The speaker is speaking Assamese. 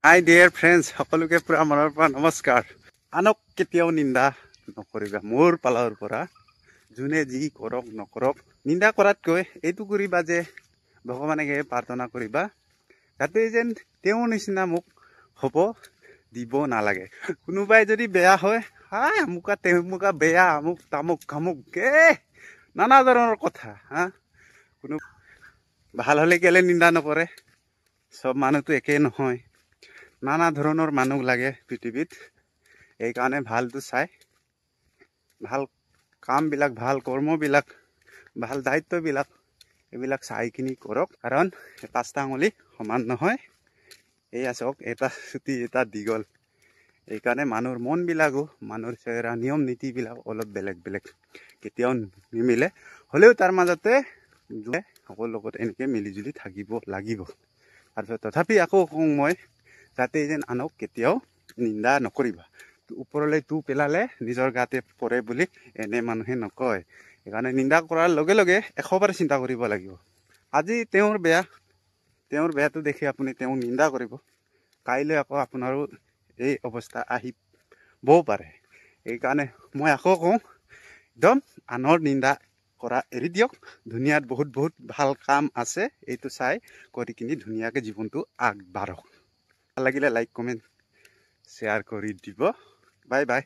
হাই ডিয়াৰ ফ্ৰেণ্ডছ, সকলোকে পুৰা মনৰ পৰা নমস্কাৰ। আনক কেতিয়াও নিন্দা নকৰিবা। মোৰ পালৰ পৰা যোনে যি কৰক নকৰক, নিন্দা কৰাতকৈ এইটো কৰিবা যে ভগৱানকে প্ৰাৰ্থনা কৰিবা যাতে যেন তেওঁৰ নিচিনা মোক হ'ব দিব নালাগে। কোনোবাই যদি বেয়া হয়, হাই আমুকা তেমুকা বেয়া, আমুক তামুক কামুক নানা ধৰণৰ কথা। কোনো ভাল হ'লে কেলে নিন্দা নকৰে? চব মানুহটো একেই নহয়, নানা ধৰণৰ মানুহ লাগে পৃথিৱীত। এইকাৰণে ভালটো চাই ভাল কামবিলাক, ভাল কৰ্মবিলাক, ভাল দায়িত্ববিলাক এইবিলাক চাই কিনি কৰক। কাৰণ পাঁচটা আঙুলি সমান নহয়। এয়া চাওক, এটা চুটি এটা দীঘল। এইকাৰণে মানুহৰ মনবিলাকো, মানুহৰ চেহেৰা নিয়ম নীতিবিলাক অলপ বেলেগ বেলেগ, কেতিয়াও নিমিলে। হ'লেও তাৰ মাজতে সকলো লগত এনেকৈ মিলিজুলি থাকিব লাগিব। তাৰপিছত তথাপি আকৌ কওঁ মই, যাতে যেন আনক কেতিয়াও নিন্দা নকৰিবা। ওপৰলৈ তু পেলালে নিজৰ গাতে পৰে বুলি এনে মানুহে নকয়। সেইকাৰণে নিন্দা কৰাৰ লগে লগে 100বাৰ চিন্তা কৰিব লাগিব। আজি তেওঁৰ বেয়াটো দেখি আপুনি তেওঁক নিন্দা কৰিব, কাইলৈ আকৌ আপোনাৰো এই অৱস্থা আহিবও পাৰে। সেইকাৰণে মই আকৌ কওঁ, একদম আনৰ নিন্দা কৰা এৰি দিয়ক। দুনিয়াত বহুত বহুত ভাল কাম আছে, এইটো চাই কৰি কিনি ধুনীয়াকৈ জীৱনটো আগবাঢ়ক। ভাল লাগিলে লাইক কমেণ্ট শ্বেয়াৰ কৰি দিব। Bye bye.